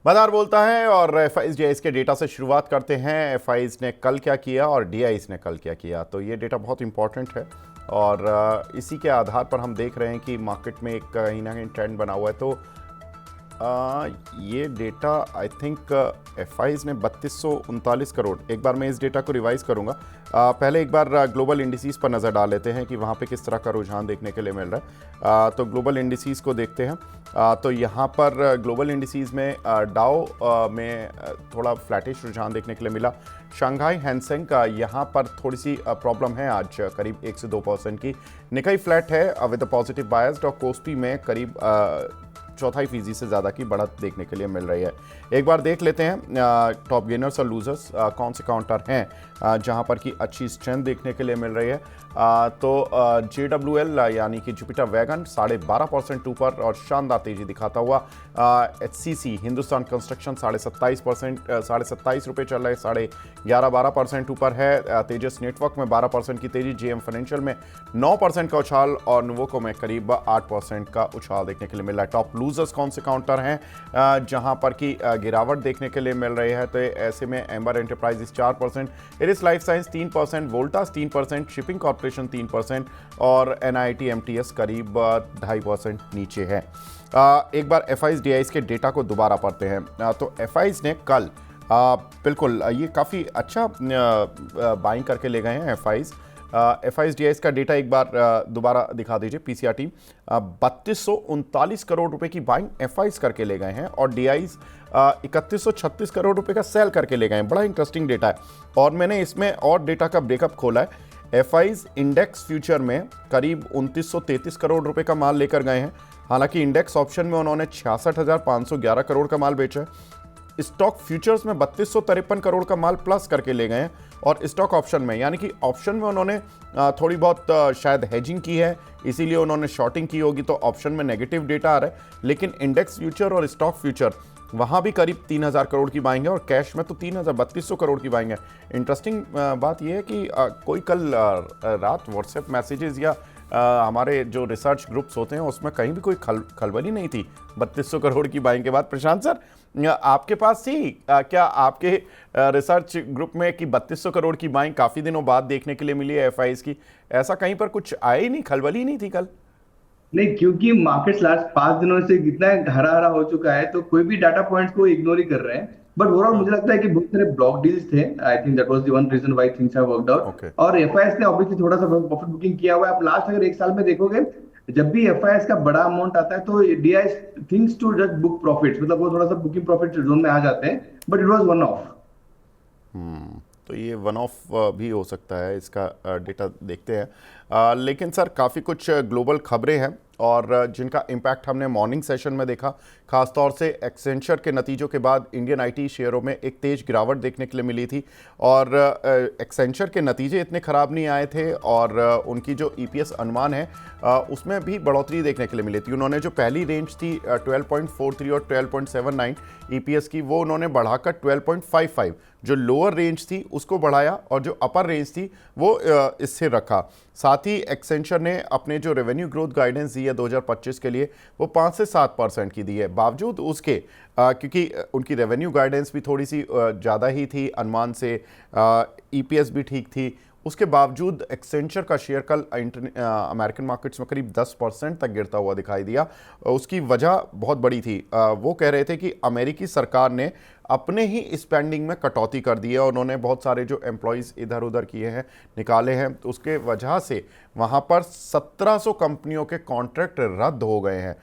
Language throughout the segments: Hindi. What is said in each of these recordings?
बाजार बोलता है और एफआईज डीआईज के डेटा से शुरुआत करते हैं। एफआईज ने कल क्या किया और डीआईज ने कल क्या किया, तो ये डेटा बहुत इंपॉर्टेंट है और इसी के आधार पर हम देख रहे हैं कि मार्केट में एक कहीं ना कहीं ट्रेंड बना हुआ है। तो ये डेटा आई थिंक एफआईज ने 3239 करोड़, एक बार मैं इस डेटा को रिवाइज करूंगा। पहले एक बार ग्लोबल इंडिसेस पर नज़र डाल लेते हैं कि वहाँ पे किस तरह का रुझान देखने के लिए मिल रहा है। तो ग्लोबल इंडिसेस को देखते हैं। तो यहाँ पर ग्लोबल इंडिसेस में डाउ में थोड़ा फ्लैटिश रुझान देखने के लिए मिला। शंघाई हैंसेंग का यहाँ पर थोड़ी सी प्रॉब्लम है, आज करीब 1 से 2% की। निकाई फ्लैट है विद पॉजिटिव बायस्ड, और कोस्पी में करीब 0.25% से ज़्यादा की बढ़त देखने के लिए मिल रही है। एक बार देख लेते हैं टॉप गेनर्स और लूजर्स कौन से काउंटर हैं जहां पर की अच्छी स्ट्रेंथ देखने के लिए मिल रही है। तो JWL यानी कि जुपिटर वैगन 12.5% ऊपर और शानदार तेजी दिखाता हुआ। HCC हिंदुस्तान कंस्ट्रक्शन 27.5%, 27.5 रुपये चल रहे, 11.5-12% ऊपर है। तेजस नेटवर्क में 12% की तेजी, JM फाइनेंशियल में 9% का उछाल और नुवोको में करीब 8% का उछाल देखने के लिए मिल रहा है। टॉप लूजर्स कौन से काउंटर हैं जहां पर की गिरावट देखने के लिए मिल रही है, तो ऐसे में Amber Enterprises 4%, Eris life science 3%, Voltas 3%, shipping corporation 3% और NIT MTS करीब 2.5% नीचे है। एक बार एफआईज डीआईज के डेटा को दोबारा पढ़ते हैं। तो एफआईज ने कल बिल्कुल ये काफ़ी अच्छा बाइंग करके ले गए हैं। एफआईज डीआईज का डेटा एक बार दोबारा दिखा दीजिए। पीसीआर टीम 3239 करोड़ रुपए की बाइंग एफआईज करके ले गए हैं और डीआईज 3136 करोड़ रुपए का सेल करके ले गए हैं। बड़ा इंटरेस्टिंग डेटा है और मैंने इसमें और डेटा का ब्रेकअप खोला है। एफआईज इंडेक्स फ्यूचर में करीब 2933 करोड़ रुपए का माल लेकर गए हैं, हालांकि इंडेक्स ऑप्शन में उन्होंने 66,511 करोड़ का माल बेचा है। स्टॉक फ्यूचर्स में 3253 करोड़ का माल प्लस करके ले गए हैं और स्टॉक ऑप्शन में, यानी कि ऑप्शन में उन्होंने थोड़ी बहुत शायद हेजिंग की है, इसीलिए उन्होंने शॉर्टिंग की होगी, तो ऑप्शन में नेगेटिव डेटा आ रहा है। लेकिन इंडेक्स फ्यूचर और स्टॉक फ्यूचर वहाँ भी करीब 3000 करोड़ की बाइंग है और कैश में तो 3200 करोड़ की बाइंग है। इंटरेस्टिंग बात यह है कि कोई कल रात व्हाट्सएप मैसेजेस या हमारे जो रिसर्च ग्रुप्स होते हैं उसमें कहीं भी कोई खलबली नहीं थी 3200 करोड़ की बाइंग के बाद। प्रशांत सर, आपके पास थी क्या आपके रिसर्च ग्रुप में कि 3200 करोड़ की बाइंग काफ़ी दिनों बाद देखने के लिए मिली है एफआईज की? ऐसा कहीं पर कुछ आया ही नहीं, खलबली नहीं थी कल? नहीं, क्योंकि मार्केट लास्ट 5 दिनों से इतना हरा हरा हो चुका है तो कोई भी डाटा पॉइंट्स को इग्नोर ही कर रहे हैं। बट ओवरऑल मुझे लगता है कि बहुत सारे ब्लॉक डील्स थे। I think that was the one reason why things have worked out. Okay. और एफआईएस ने ऑब्वियसली थोड़ा सा प्रॉफिट बुकिंग किया हुआ है। आप लास्ट अगर 1 साल में देखोगे, जब भी एफआईएस का बड़ा अमाउंट आता है तो DIIs things to just book profits, मतलब वो थोड़ा सा बुकिंग प्रॉफिट जोन में आ जाते हैं। But it was one of. तो ये वन ऑफ भी हो सकता है, इसका डेटा देखते हैं। लेकिन सर काफ़ी कुछ ग्लोबल खबरें हैं और जिनका इम्पैक्ट हमने मॉर्निंग सेशन में देखा। खासतौर से एक्सेंचर के नतीजों के बाद इंडियन आईटी शेयरों में एक तेज गिरावट देखने के लिए मिली थी और एक्सेंचर के नतीजे इतने ख़राब नहीं आए थे और उनकी जो ईपीएस अनुमान है उसमें भी बढ़ोतरी देखने के लिए मिली थी। उन्होंने जो पहली रेंज थी 12.43 और 12.79 ईपीएस की, वो उन्होंने बढ़ाकर 12.55, जो लोअर रेंज थी उसको बढ़ाया और जो अपर रेंज थी वो स्थिर रखा। साथ ही एक्सेंचर ने अपने जो रेवेन्यू ग्रोथ गाइडेंस दी है 2025 के लिए वो 5 से 7% की दी है। बावजूद उसके क्योंकि उनकी रेवेन्यू गाइडेंस भी थोड़ी सी ज़्यादा ही थी अनुमान से, ईपीएस भी ठीक थी, उसके बावजूद एक्सेंचर का शेयर कल अमेरिकन मार्केट्स में करीब 10% तक गिरता हुआ दिखाई दिया। उसकी वजह बहुत बड़ी थी। वो कह रहे थे कि अमेरिकी सरकार ने अपने ही स्पेंडिंग में कटौती कर दी है और उन्होंने बहुत सारे जो एम्प्लॉयज़ इधर उधर किए हैं, निकाले हैं, तो उसके वजह से वहाँ पर 1700 कंपनियों के कॉन्ट्रैक्ट रद्द हो गए हैं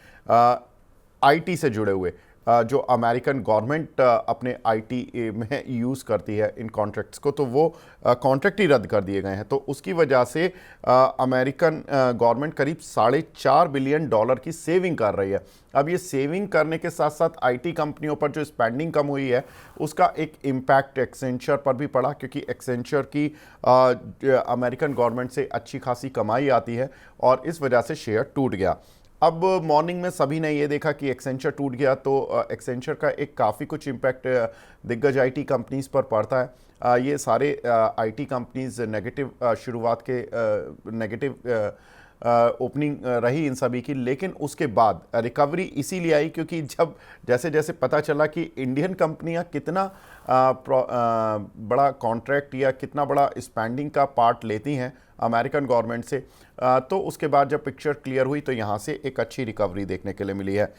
आईटी से जुड़े हुए, जो अमेरिकन गवर्नमेंट अपने आईटी में यूज़ करती है इन कॉन्ट्रैक्ट्स को, तो वो कॉन्ट्रैक्ट ही रद्द कर दिए गए हैं। तो उसकी वजह से अमेरिकन गवर्नमेंट करीब $4.5 बिलियन की सेविंग कर रही है। अब ये सेविंग करने के साथ साथ आईटी कंपनियों पर जो स्पेंडिंग कम हुई है उसका एक इम्पैक्ट एक्सेंचर पर भी पड़ा, क्योंकि एक्सेंचर की अमेरिकन गवर्नमेंट से अच्छी खासी कमाई आती है और इस वजह से शेयर टूट गया। अब मॉर्निंग में सभी ने ये देखा कि एक्सेंचर टूट गया तो एक्सेंचर का एक काफ़ी कुछ इम्पैक्ट दिग्गज आईटी कंपनीज पर पड़ता है। ये सारे आईटी कंपनीज नेगेटिव शुरुआत के नेगेटिव ओपनिंग रही इन सभी की, लेकिन उसके बाद रिकवरी इसीलिए आई क्योंकि जब जैसे जैसे पता चला कि इंडियन कंपनियां कितना बड़ा कॉन्ट्रैक्ट या कितना बड़ा स्पेंडिंग का पार्ट लेती हैं अमेरिकन गवर्नमेंट से, तो उसके बाद जब पिक्चर क्लियर हुई तो यहाँ से एक अच्छी रिकवरी देखने के लिए मिली है।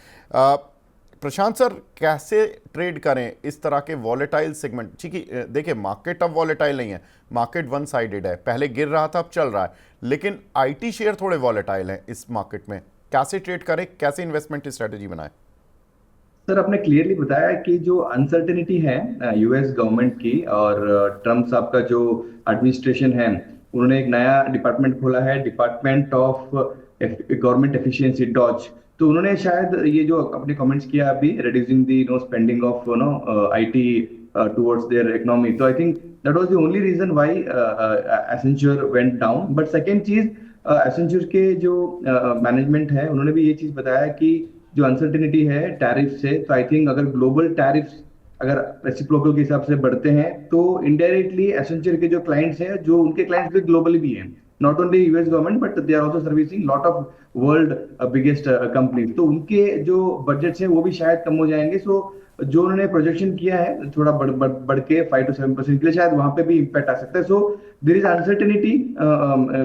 प्रशांत सर, कैसे ट्रेड करें इस तरह के वॉलेटाइल सेगमेंट? ठीक है, देखिए मार्केट अब वॉलेटाइल नहीं है, मार्केट वन साइडेड है, पहले गिर रहा था अब चल रहा है, लेकिन आईटी शेयर थोड़े वॉलेटाइल हैं इस मार्केट में। कैसे ट्रेड करें, कैसे इन्वेस्टमेंट स्ट्रेटजी बनाएं? सर, आपने क्लियरली बताया कि जो अनसर्टेनिटी है यूएस गवर्नमेंट की और ट्रम्प साहब का जो एडमिनिस्ट्रेशन है, उन्होंने एक नया डिपार्टमेंट खोला है, department of government efficiency, DOGE. तो उन्होंने शायद ये जो अपने कमेंट्स किया अभी, reducing the spending of IT towards their economy, तो I think that was the only reason why Accenture went down. But second चीज, एसेंचर के जो मैनेजमेंट है, उन्होंने भी ये चीज बताया कि जो अनसर्टेनिटी है टैरिफ से, तो आई थिंक अगर ग्लोबल टैरिफ्स अगर रेसिप्रोकल के हिसाब से बढ़ते हैं तो इनडायरेक्टली एसेंचर के जो क्लाइंट्स हैं, जो उनके क्लाइंट्स भी ग्लोबली भी हैं, not only US government but they are also servicing lot of world biggest companies, तो उनके जो बजट्स हैं वो भी शायद कम हो जाएंगे। सो जो उन्होंने प्रोजेक्शन किया है थोड़ा बढ़ के 5 to 7% के लिए, शायद वहां पे भी इम्पैक्ट आ सकता है। So there is uncertainty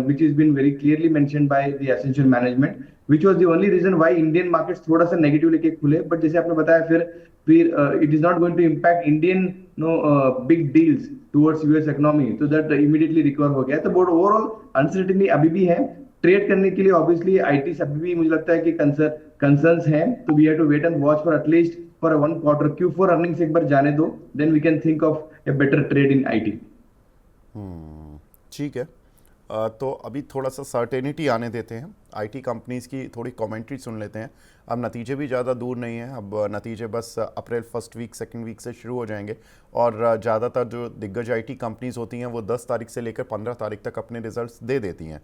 which is been very clearly mentioned by the essential management, which was the only reason why Indian markets थोड़ा सा नेगेटिव लेके खुले। बट जैसे आपने बताया, फिर it is not going to impact Indian big deals towards US economy, तो दैट इमीडिएटली रिकवर हो गया। तो बोर्ड ओवरऑल अनसर्टेनिटी अभी भी है ट्रेड करने के लिए। ऑब्वियसली आईटी अभी भी मुझे लगता है कि कंसर्न्स हैं, तो we have to wait and watch for at least for 1 quarter। Q4 earnings एक बार जाने दो, then we can think of a better trade in IT. ठीक है, तो अभी थोड़ा सा सर्टेनिटी आने देते हैं, आईटी कंपनीज़ की थोड़ी कमेंट्री सुन लेते हैं। अब नतीजे भी ज़्यादा दूर नहीं हैं, अब नतीजे बस April first week second week से शुरू हो जाएंगे और ज़्यादातर जो दिग्गज आईटी कंपनीज़ होती हैं वो 10 तारीख से लेकर 15 तारीख तक अपने रिजल्ट्स दे देती हैं।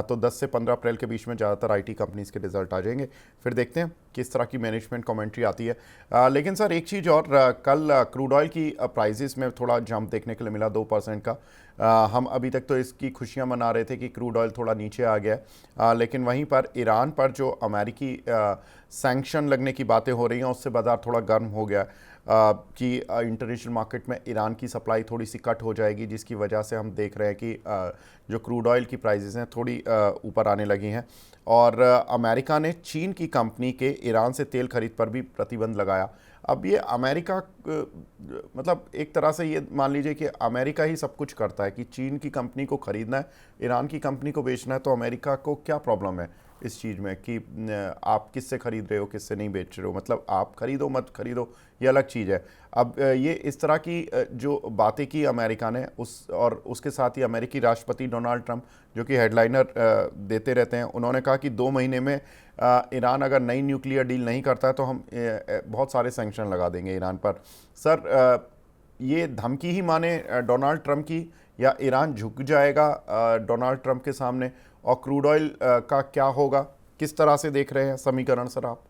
तो 10 से 15 अप्रैल के बीच में ज़्यादातर आईटी कंपनीज़ के रिजल्ट आ जाएंगे, फिर देखते हैं किस तरह की मैनेजमेंट कमेंट्री आती है। लेकिन सर एक चीज़ और, कल क्रूड ऑयल की प्राइजेस में थोड़ा जंप देखने के लिए मिला 2% का। हम अभी तक तो इसकी खुशियां मना रहे थे कि क्रूड ऑयल थोड़ा नीचे आ गया, लेकिन वहीं पर ईरान पर जो अमेरिकी सैंक्शन लगने की बातें हो रही हैं उससे बाजार थोड़ा गर्म हो गया कि इंटरनेशनल मार्केट में ईरान की सप्लाई थोड़ी सी कट हो जाएगी, जिसकी वजह से हम देख रहे हैं कि जो क्रूड ऑयल की प्राइसेस हैं थोड़ी ऊपर आने लगी हैं। और अमेरिका ने चीन की कंपनी के ईरान से तेल खरीद पर भी प्रतिबंध लगाया। अब ये अमेरिका, मतलब एक तरह से ये मान लीजिए कि अमेरिका ही सब कुछ करता है कि चीन की कंपनी को ख़रीदना है, ईरान की कंपनी को बेचना है, तो अमेरिका को क्या प्रॉब्लम है इस चीज़ में कि आप किससे ख़रीद रहे हो किससे नहीं बेच रहे हो? मतलब आप खरीदो मत खरीदो ये अलग चीज़ है। अब ये इस तरह की जो बातें की अमेरिका ने, और उसके साथ ही अमेरिकी राष्ट्रपति डोनाल्ड ट्रंप जो कि हेडलाइनर देते रहते हैं, उन्होंने कहा कि 2 महीने में ईरान अगर नई न्यूक्लियर डील नहीं करता है तो हम बहुत सारे सैंक्शन लगा देंगे ईरान पर। सर, ये धमकी ही माने डोनाल्ड ट्रंप की, या ईरान झुक जाएगा डोनाल्ड ट्रंप के सामने? और क्रूड ऑयल का क्या होगा, किस तरह से देख रहे हैं समीकरण सर आप?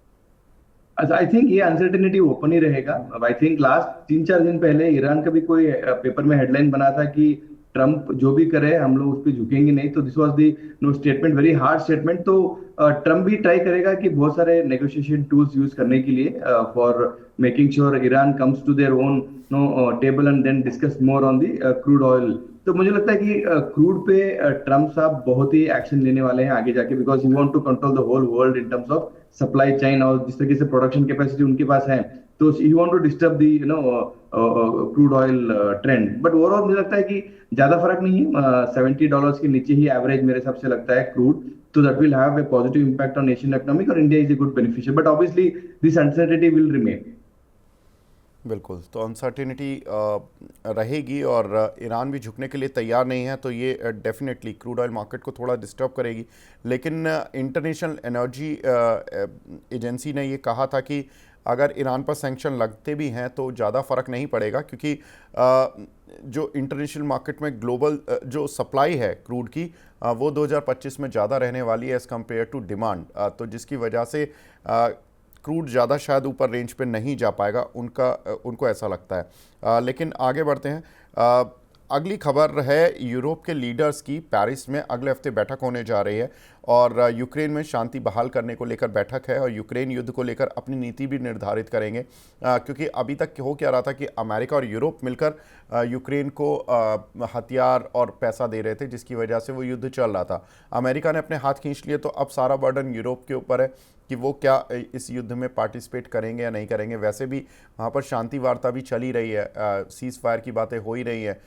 आई थिंक ये अनसर्टेनिटी ओपन ही रहेगा। अब आई थिंक लास्ट 3-4 दिन पहले ईरान का भी कोई पेपर में हेडलाइन बना था कि ट्रम्प जो भी करे हम लोग उस पर झुकेंगे नहीं। तो this was the statement, very hard statement. तो ट्रम्प भी ट्राई करेगा कि बहुत सारे नेगोशिएशन टूल्स यूज करने के लिए for making sure Iran comes to their own table and then discuss more on the crude oil. तो मुझे लगता है कि क्रूड पे ट्रम्प साहब बहुत ही एक्शन लेने वाले हैं आगे जाके, because he want to control the whole world in terms of supply chain, और जिस तरीके से प्रोडक्शन कैपेसिटी उनके पास है, तो he want to disturb the crude oil trend. But overall मुझे लगता है कि ज्यादा फर्क नहीं है, $70 के नीचे ही एवरेज मेरे हिसाब से लगता है क्रूड, तो that will have a positive impact on Asian economic, और India is a good beneficiary. But obviously this uncertainty will remain. बिल्कुल, तो अनसर्टेनिटी रहेगी और ईरान भी झुकने के लिए तैयार नहीं है, तो ये डेफिनेटली क्रूड ऑयल मार्केट को थोड़ा डिस्टर्ब करेगी। लेकिन इंटरनेशनल एनर्जी एजेंसी ने ये कहा था कि अगर ईरान पर सैंक्शन लगते भी हैं तो ज़्यादा फ़र्क नहीं पड़ेगा, क्योंकि जो इंटरनेशनल मार्केट में ग्लोबल जो सप्लाई है क्रूड की वो 2025 में ज़्यादा रहने वाली है एज़ कम्पेयर टू डिमांड, तो जिसकी वजह से क्रूड ज़्यादा शायद ऊपर रेंज पे नहीं जा पाएगा, उनको ऐसा लगता है। लेकिन आगे बढ़ते हैं। अगली खबर है यूरोप के लीडर्स की। पेरिस में अगले हफ्ते बैठक होने जा रही है और यूक्रेन में शांति बहाल करने को लेकर बैठक है और यूक्रेन युद्ध को लेकर अपनी नीति भी निर्धारित करेंगे, क्योंकि अभी तक हो क्या रहा था कि अमेरिका और यूरोप मिलकर यूक्रेन को हथियार और पैसा दे रहे थे, जिसकी वजह से वो युद्ध चल रहा था। अमेरिका ने अपने हाथ खींच लिए, तो अब सारा बर्डन यूरोप के ऊपर है कि वो क्या इस युद्ध में पार्टिसिपेट करेंगे या नहीं करेंगे। वैसे भी वहाँ पर शांति वार्ता भी चली रही है, सीज़ फायर की बातें हो ही रही हैं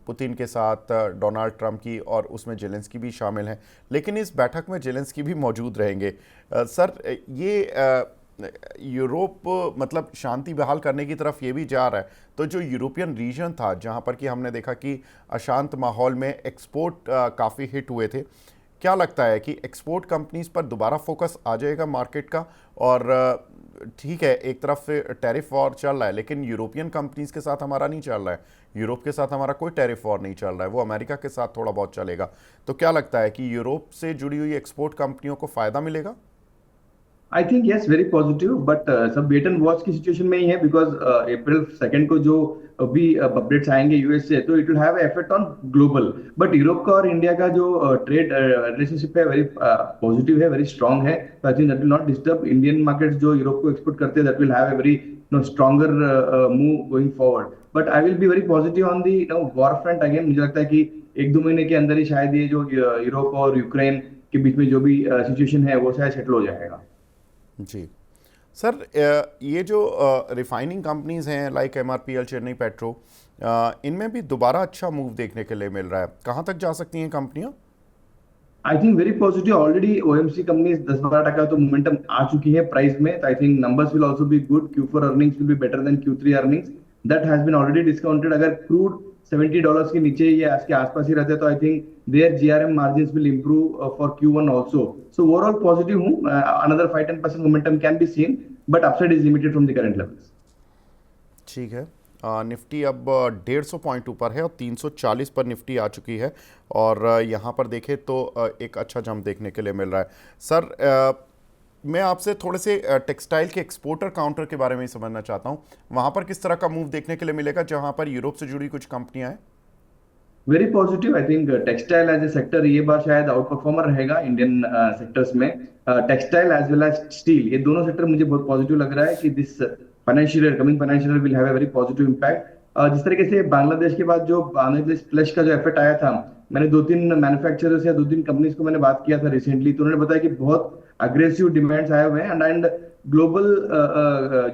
पुतिन के साथ, डोनाल्ड ट्रंप की, और उसमें जेलेंस्की भी शामिल हैं। लेकिन इस बैठक में जेलेंस्की भी मौजूद रहेंगे। सर, ये यूरोप मतलब शांति बहाल करने की तरफ ये भी जा रहा है, तो जो यूरोपियन रीजन था जहाँ पर कि हमने देखा कि अशांत माहौल में एक्सपोर्ट काफ़ी हिट हुए थे, क्या लगता है कि एक्सपोर्ट कंपनीज पर दोबारा फोकस आ जाएगा मार्केट का? और ठीक है, एक तरफ से टैरिफ वॉर चल रहा है, लेकिन यूरोपियन कंपनीज के साथ हमारा नहीं चल रहा है, यूरोप के साथ हमारा कोई टैरिफ वॉर नहीं चल रहा है, वो अमेरिका के साथ थोड़ा बहुत चलेगा। तो क्या लगता है कि यूरोप से जुड़ी हुई एक्सपोर्ट कंपनियों को फ़ायदा मिलेगा? I think yes, very positive, but सब वेट एंड वॉच की सिचुएशन में ही है, बिकॉज अप्रैल 2 को जो अभी अपडेट्स आएंगे यूएस से, तो it will have effect on global. But Europe का और इंडिया का जो ट्रेड रिलेशनशिप है, वेरी पॉजिटिव है, वेरी स्ट्रांग है। तो I think that will not disturb Indian markets जो यूरोप को एक्सपोर्ट करते हैं, that will have a very stronger move going forward. But I will be very positive on the war front again. मुझे लगता है कि 1-2 महीने के अंदर ही शायद ये जो यूरोप और यूक्रेन के बीच में जो भी सिचुएशन है वो शायद सेटल हो जाएगा। जी सर, ये जो रिफाइनिंग कंपनीज हैं लाइक एमआरपीएल, चेन्नई पेट्रो, इनमें भी दोबारा अच्छा मूव देखने के लिए मिल रहा है। कहाँ तक जा सकती हैं कंपनियां? I think very positive. Already OMC companies 10-12% तो मोमेंटम आ चुकी है प्राइस में। तो I think numbers will also be good. Q4 earnings will be better than Q3 earnings. That has been already discounted. अगर क्रूड $70 के नीचे या इसके आसपास ही रहते, तो I think their GRM margins will improve for Q1 also. So overall positive हूं। Another 5-10% momentum can be seen, but upside is limited from the current levels. ठीक है। निफ्टी अब 150 पॉइंट ऊपर है और 340 पर निफ्टी आ चुकी है, और यहाँ पर देखें तो एक अच्छा जंप देखने के लिए मिल रहा है। सर, मैं आपसे थोड़े से टेक्सटाइल के एक्सपोर्टर काउंटर के बारे में ही समझना चाहता हूँ। वहाँ पर किस तरह का मूव देखने के लिए मिलेगा जहाँ पर यूरोप से जुड़ी कुछ कंपनियाँ हैं? Very positive. I think textile as a sector ये बार शायद आउट परफॉर्मर रहेगा इंडियन सेक्टर्स में। Textile as well as steel, ये दोनों सेक्टर मुझे बहुत पॉजिटिव लग रहा है कि this financial year, coming financial year will have a very positive impact. जिस तरीके से बांग्लादेश के बाद जो बांग्लादेश फ्लश का जो इफेक्ट आया था, मैंने 2-3 मैन्युफैक्चरर्स या 2-3 कंपनीज को मैंने बात किया था रिसेंटली, तो उन्होंने बताया कि बहुत अग्रेसिव डिमांड्स आए हुए हैं। एंड ग्लोबल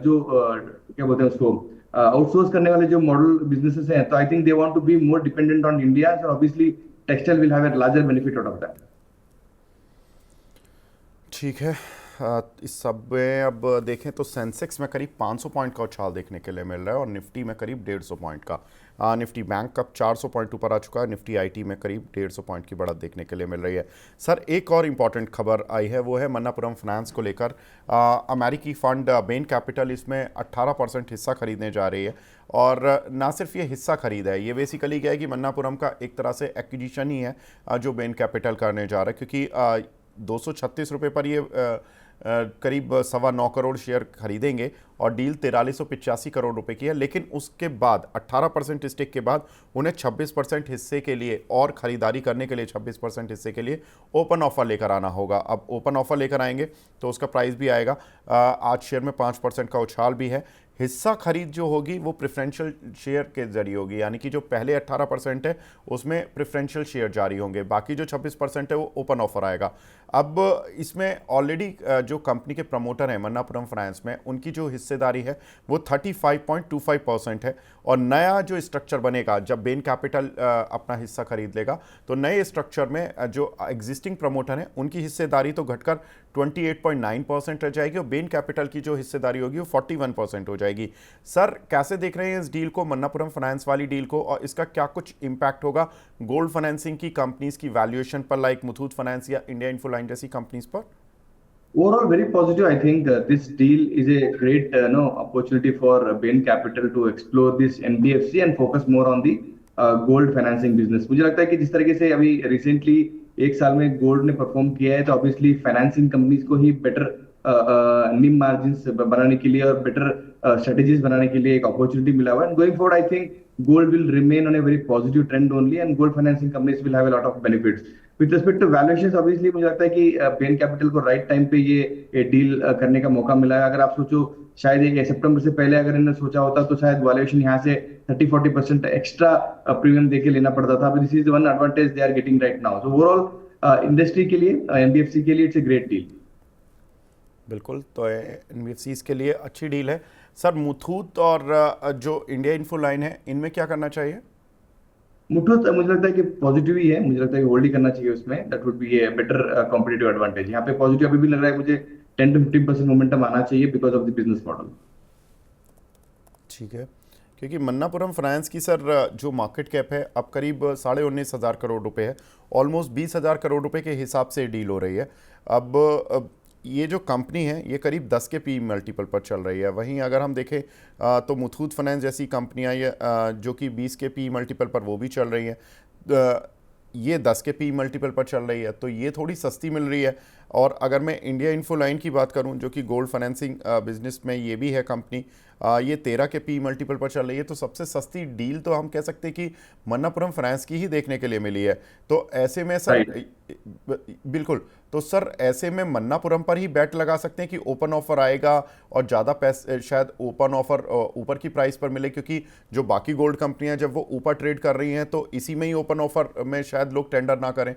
जो क्या बोलते हैं उसको, आउटसोर्स करने वाले जो मॉडल बिजनेसेस हैं, तो I think they want to be more dependent on India. So obviously textile will have a larger benefit out of that. ठीक है। इस सब में अब देखें तो सेंसेक्स में करीब 500 पॉइंट का उछाल देखने के लिए मिल रहा है और निफ्टी में करीब 150 पॉइंट का। निफ्टी बैंक कब 400 पॉइंट ऊपर आ चुका है। निफ्टी आईटी में करीब 150 पॉइंट की बढ़त देखने के लिए मिल रही है। सर, एक और इम्पॉर्टेंट खबर आई है, वो है मन्नापुरम फाइनेंस को लेकर। अमेरिकी फंड बेन कैपिटल इसमें 18% हिस्सा खरीदने जा रही है, और ना सिर्फ ये हिस्सा खरीदा है, ये बेसिकली क्या है कि मन्नापुरम का एक तरह से एक्विजिशन ही है जो बेन कैपिटल करने जा रहा है, क्योंकि 236 रुपये पर ये करीब 9.25 करोड़ शेयर खरीदेंगे और डील 4385 करोड़ रुपए की है। लेकिन उसके बाद 18% स्टेक के बाद उन्हें 26% हिस्से के लिए और ख़रीदारी करने के लिए 26% हिस्से के लिए ओपन ऑफर लेकर आना होगा। अब ओपन ऑफर लेकर आएंगे तो उसका प्राइस भी आएगा। आज शेयर में 5% का उछाल भी है। हिस्सा खरीद जो होगी वो प्रेफरेंशियल शेयर के जरिए होगी, यानी कि जो पहले 18% है उसमें प्रेफरेंशियल शेयर जारी होंगे, बाकी जो 26% है वो ओपन ऑफर आएगा। अब इसमें ऑलरेडी जो कंपनी के प्रमोटर हैं मन्नापुरम फाइनेंस में, उनकी जो हिस्सेदारी है वो 35.25% है, और नया जो स्ट्रक्चर बनेगा जब बेन कैपिटल अपना हिस्सा खरीद लेगा, तो नए स्ट्रक्चर में जो एग्जिस्टिंग प्रमोटर हैं उनकी हिस्सेदारी तो घटकर 28.9% रह जाएगी, और बेन कैपिटल की जो हिस्सेदारी होगी वो 41% हो जाएगी। सर, कैसे देख रहे हैं इस डील को, मन्नापुरम फाइनेंस वाली डील को, और इसका क्या कुछ इम्पैक्ट होगा गोल्ड फाइनेंसिंग की कंपनीज की वैल्यूएशन पर, लाइक मुथूट फाइनेंस या इंडिया इन्फोलाइन जैसी कंपनीज पर? Overall, very positive. I think this deal is a great opportunity for Bain Capital to explore this NBFC and focus more on the gold financing business. मुझे लगता है कि जिस तरीके से अभी रिसेंटली 1 साल में गोल्ड ने परफॉर्म किया है, तो ऑब्वियसली फाइनेंसिंग कंपनीज को ही बेटर निम मार्जिन्स बनाने के लिए और बेटर स्ट्रेटेजीज बनाने के लिए एक अपॉर्चुनिटी मिला हुआ है। Going forward, I think gold will remain on a very positive trend only, and gold financing companies will have a lot of benefits. With respect to valuations, obviously मुझे लगता है कि बेन कैपिटल को राइट टाइम पे ये डील करने का मौका मिला है। अगर आप सोचो शायद ये सितंबर से पहले अगर इन्होंने सोचा होता तो शायद वैल्यूएशन यहाँ से 30-40% एक्स्ट्रा प्रीमियम देके लेना पड़ता था। This is one advantage they are getting right now. So overall industry के लिए, एनबीएफसी के लिए इट्स ए ग्रेट डील। बिल्कुल, तो एनबीएफसीज के लिए अच्छी डील है। सर मुथूट और जो इंडिया इन्फो लाइन है, इनमें क्या करना चाहिए? मुठूत मुझे लगता है कि पॉजिटिव ही है, मुझे लगता है कि होल्ड ही करना चाहिए उसमें। That would be a better competitive advantage. यहाँ पे पॉजिटिव अभी भी लग रहा है मुझे 10 to 15% मोमेंटम आना चाहिए because of the business model. ठीक है, क्योंकि मन्नापुरम फाइनेंस की सर जो मार्केट कैप है अब करीब 19,500 करोड़ रुपए है। ऑलमोस्ट 20,000 करोड़ रुपए के हिसाब से डील हो रही है। अब ये जो कंपनी है ये करीब 10 के पी मल्टीपल पर चल रही है। वहीं अगर हम देखें तो मुथूट फाइनेंस जैसी कंपनियां ये जो कि 20 के पी मल्टीपल पर वो भी चल रही हैं, ये 10 के पी मल्टीपल पर चल रही है, तो ये थोड़ी सस्ती मिल रही है। और अगर मैं इंडिया इन्फो लाइन की बात करूं जो कि गोल्ड फाइनेंसिंग बिजनेस में ये भी है कंपनी, ये 13 के पी मल्टीपल पर चल रही है। तो सबसे सस्ती डील तो हम कह सकते हैं कि मन्नापुरम फाइनेंस की ही देखने के लिए मिली है। तो ऐसे में सर बिल्कुल, तो सर ऐसे में मन्नापुरम पर ही बैट लगा सकते हैं कि ओपन ऑफर आएगा और ज़्यादा पैसे शायद ओपन ऑफर ऊपर की प्राइस पर मिले, क्योंकि जो बाकी गोल्ड कंपनियां जब वो ऊपर ट्रेड कर रही हैं तो इसी में ही ओपन ऑफर में शायद लोग टेंडर ना करें।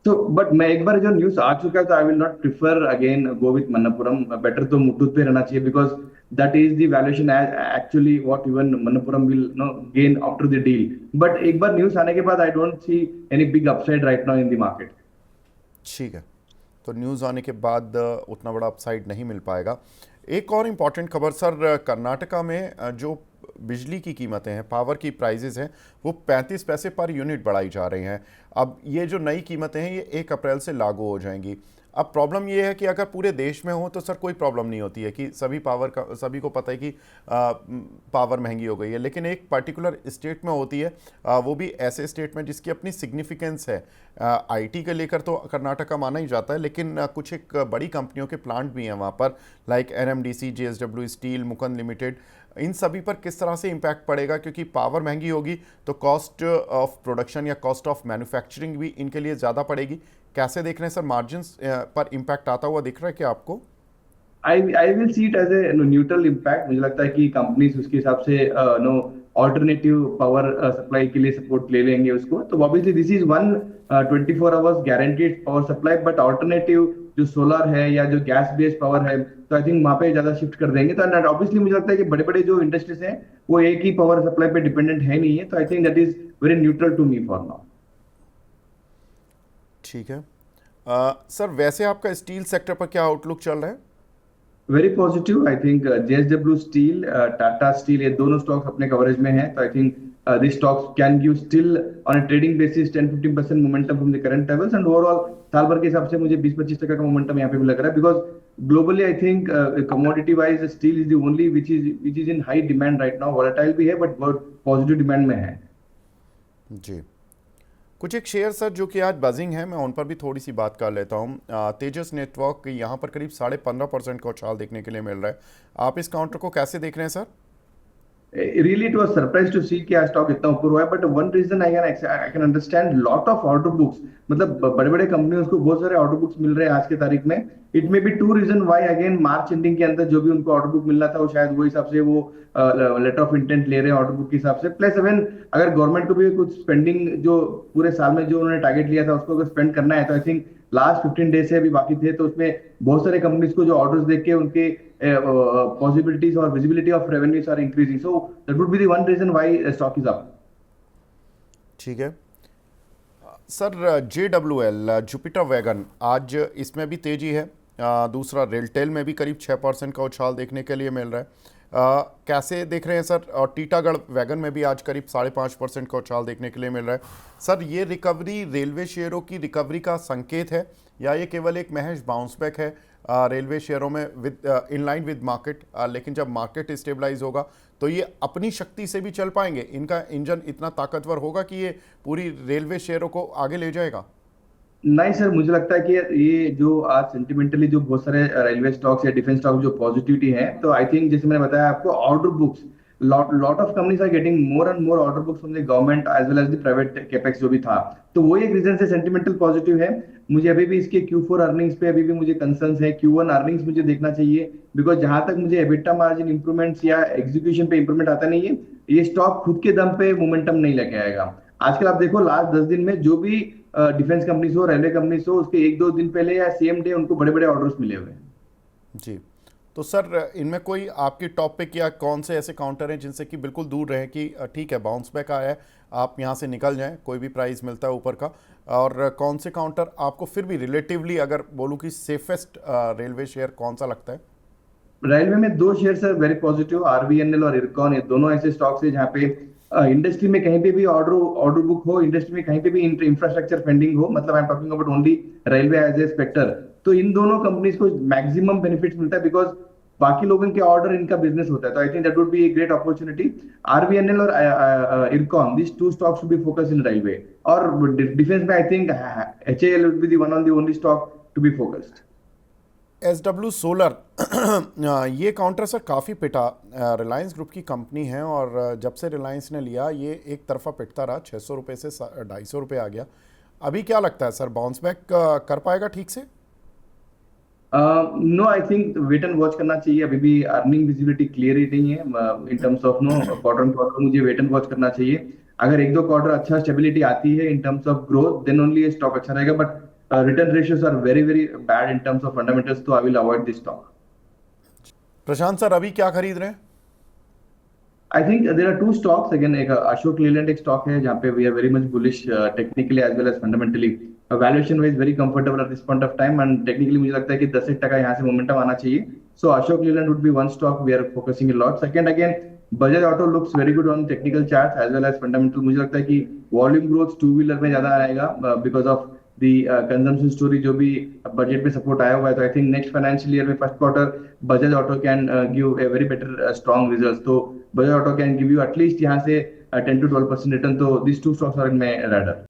तो बट मैं एक बार जो न्यूज आ चुका है तो I will not prefer again go with Manappuram. Better तो मुथूट पे रहना चाहिए because that is the valuation actually what even Manappuram will no gain after the deal. But एक बार न्यूज आने के बाद I don't see any big upside right now in the market. ठीक है, तो न्यूज़ आने के बाद उतना बड़ा अपसाइड नहीं मिल पाएगा। एक और इम्पॉर्टेंट खबर सर, कर्नाटका में जो बिजली की कीमतें हैं, पावर की प्राइजेज़ हैं, वो 35 पैसे पर यूनिट बढ़ाई जा रही हैं। अब ये जो नई कीमतें हैं ये 1 अप्रैल से लागू हो जाएंगी। अब प्रॉब्लम ये है कि अगर पूरे देश में हो तो सर कोई प्रॉब्लम नहीं होती है कि सभी को पता है कि पावर महंगी हो गई है, लेकिन एक पर्टिकुलर स्टेट में होती है, वो भी ऐसे स्टेट में जिसकी अपनी सिग्निफिकेंस है। आईटी के लेकर तो कर्नाटका माना ही जाता है, लेकिन कुछ एक बड़ी कंपनियों के प्लांट भी हैं वहाँ पर, like NMDC, JSW steel, Mukund limited. इन सभी पर किस तरह से इम्पैक्ट पड़ेगा, क्योंकि पावर महंगी होगी तो कॉस्ट ऑफ प्रोडक्शन या कॉस्ट ऑफ मैन्युफैक्चरिंग भी इनके लिए ज़्यादा पड़ेगी। कैसे देख रहे हैं सर, मार्जिन्स पर इम्पैक्ट आता हुआ दिख रहा है क्या आपको? I will see it as a neutral impact. मुझे लगता है कि कंपनीज उसके हिसाब से नो ऑल्टरनेटिव पावर सप्लाई के लिए सपोर्ट ले लेंगे उसको। तो obviously this is one 24 hours guaranteed power supply, but alternative जो सोलर है या जो गैस बेस्ड पावर है तो आई थिंक वहां पे ज्यादा शिफ्ट कर देंगे। तो ऑब्वियसली मुझे लगता है कि बड़े बड़े जो इंडस्ट्रीज हैं वो एक ही पावर सप्लाई पे डिपेंडेंट है नहीं है। तो I think that is very neutral to me for now. ठीक है सर, वैसे आपका स्टील सेक्टर पर क्या आउटलुक चल रहा है? Very positive. I think JSW steel, Tata steel, ये दोनों स्टॉक्स अपने कवरेज में है। तो I think this stocks can give still on a trading basis 10-15% momentum from the current levels. And overall साल भर के हिसाब से मुझे 20-25% का मोमेंटम यहाँ पे भी लग रहा है because globally I think commodity wise steel is the only which is in high demand right now. Volatile भी है बट बहुत पॉजिटिव डिमांड में है। जी, कुछ एक शेयर सर जो कि आज बजिंग है, मैं उन पर भी थोड़ी सी बात कर लेता हूँ। तेजस नेटवर्क, यहाँ पर करीब 15.5% का उछाल देखने के लिए मिल रहा है। आप इस काउंटर को कैसे देख रहे हैं sir? Really it was surprised to see कि आज स्टॉक इतना ऊपर हुआ है। But one reason I can understand, lot of order books, मतलब बड़े बड़े कंपनियों को बहुत सारे ऑर्डर बुक्स मिल रहे हैं आज के तारीख में। It may be two reason why again March ending के अंदर जो भी उनको ऑर्डर बुक मिलना था वो शायद वो हिसाब से वो लेटर ऑफ इंटेंट ले रहे हैं ऑर्डर बुक के हिसाब से। प्लस इवन अगर गवर्नमेंट को भी कुछ स्पेंडिंग जो पूरे साल में जो उन्होंने टारगेट लिया था उसको अगर स्पेंड करना है तो आई थिंक लास्ट 15 डेज से अभी बाकी थे। तो उसमें बहुत सारे कंपनीज को जो ऑर्डर्स देख के उनके possibilities or visibility of revenues are increasing. So that would be the one reason why stock is up. ठीक है सर, JWL, जुपिटर वैगन, आज इसमें भी तेजी है। दूसरा रेलटेल में भी करीब 6% का उछाल देखने के लिए मिल रहा है। कैसे देख रहे हैं सर? और टीटागढ़ वैगन में भी आज करीब 5.5% का उछाल देखने के लिए मिल रहा है। सर ये रिकवरी रेलवे शेयरों की रिकवरी का संकेत है या ये केवल एक महज बाउंस बैक है रेलवे शेयरों में with in line with market? लेकिन जब मार्केट स्टेबलाइज होगा तो ये अपनी शक्ति से भी चल पाएंगे, इनका इंजन इतना ताकतवर होगा कि ये पूरी रेलवे शेयरों को आगे ले जाएगा? नहीं सर, मुझे लगता है कि ये जो आज सेंटिमेंटली जो बहुत सारे रेलवे स्टॉक्स या डिफेंस स्टॉक्स जो पॉजिटिविटी है, तो आई थिंक जैसे मैंने बताया आपको order books lot of companies are getting more and more order books from the government as well as the private capex जो भी था, तो वो एक रीजन से सेंटिमेंटल पॉजिटिव है। मुझे अभी भी इसके Q4 अर्निंग्स पे अभी भी मुझे कंसर्न्स है। Q1 अर्निंग्स मुझे देखना चाहिए, बिकॉज जहां तक मुझे एबिटा मार्जिन इंप्रूवमेंट्स या एग्जीक्यूशन पे इंप्रूवमेंट आता नहीं है, ये स्टॉक खुद के दम पे मोमेंटम नहीं लेके आएगा। आजकल आप देखो लास्ट 10 दिन में जो भी डिफेंस कंपनीज हो, रेलवे कंपनीज हो, उसके 1-2 दिन पहले या सेम डे उनको बड़े बड़े ऑर्डर्स मिले हुए हैं। जी, तो सर इनमें कोई आपकी टॉपिक या कौन से ऐसे काउंटर हैं जिनसे कि बिल्कुल दूर रहे कि ठीक है बाउंस बैक आया है, आप यहाँ से निकल जाएं, कोई भी प्राइस मिलता है ऊपर का, और कौन से काउंटर आपको फिर भी रिलेटिवली अगर बोलूँ कि सेफेस्ट रेलवे शेयर कौन सा लगता है? रेलवे में 2 शेयर्स है वेरी पॉजिटिव, आरवीएनएल और इरकॉन। ये दोनों ऐसे स्टॉक्स है जहाँ पे इंडस्ट्री में कहीं पे भी ऑर्डर बुक हो, इंडस्ट्री में कहीं पे भी इंफ्रास्ट्रक्चर फंडिंग हो, मतलब I am talking about only railway as a sector, तो इन दोनों कंपनीज को मैक्सिमम बेनिफिट्स मिलता है, बिकॉज बाकी लोगों के ऑर्डर इनका बिजनेस होता है। तो I think that would be a great opportunity. RVNL और Ircon, this two stocks to be focus in railway. और डिफेंस में I think HAL would be the one on the only stock to be focused. SW solar ये काउंटर सर काफ़ी पिटा, रिलायंस ग्रुप की कंपनी है और जब से रिलायंस ने लिया ये एक तरफा पिटता रहा, 600 रुपये से 250 रुपये आ गया। अभी क्या लगता है सर, बाउंस बैक कर पाएगा ठीक से? No, I think wait and watch करना चाहिए। अभी भी अर्निंग विजिबिलिटी क्लियर ही नहीं है in terms of no quarter on quarter, मुझे वेट एंड वॉच करना चाहिए। अगर 1-2 क्वार्टर अच्छा स्टेबिलिटी आती है in terms of growth, then only ये स्टॉक अच्छा रहेगा, but return ratios are very very bad in terms of fundamentals, तो I will avoid this stock. Prashant sir अभी क्या खरीद रहे हैं? I think there are 2 stocks again. एक अशोक लीलैंड एक स्टॉक है जहाँ पे we are very much bullish technically as well as fundamentally. Valuation wise very comfortable at this point of time, and technically मुझे लगता है कि 10% यहाँ से मोमेंटम आना चाहिए। So Ashok Leyland would be one stock we are focusing a lot. Second again Bajaj auto looks very good on technical chart as well as fundamental. मुझे लगता है कि वॉल्यूम ग्रोथ 2 व्हीलर में ज्यादा आएगा because of the consumption story जो भी बजट में सपोर्ट आया हुआ है। तो I think next financial year में first quarter Bajaj auto can give a very better strong results. तो Bajaj auto can give you at least यहाँ से 10 to 12% रिटर्न। तो this 2 stocks are in my radar.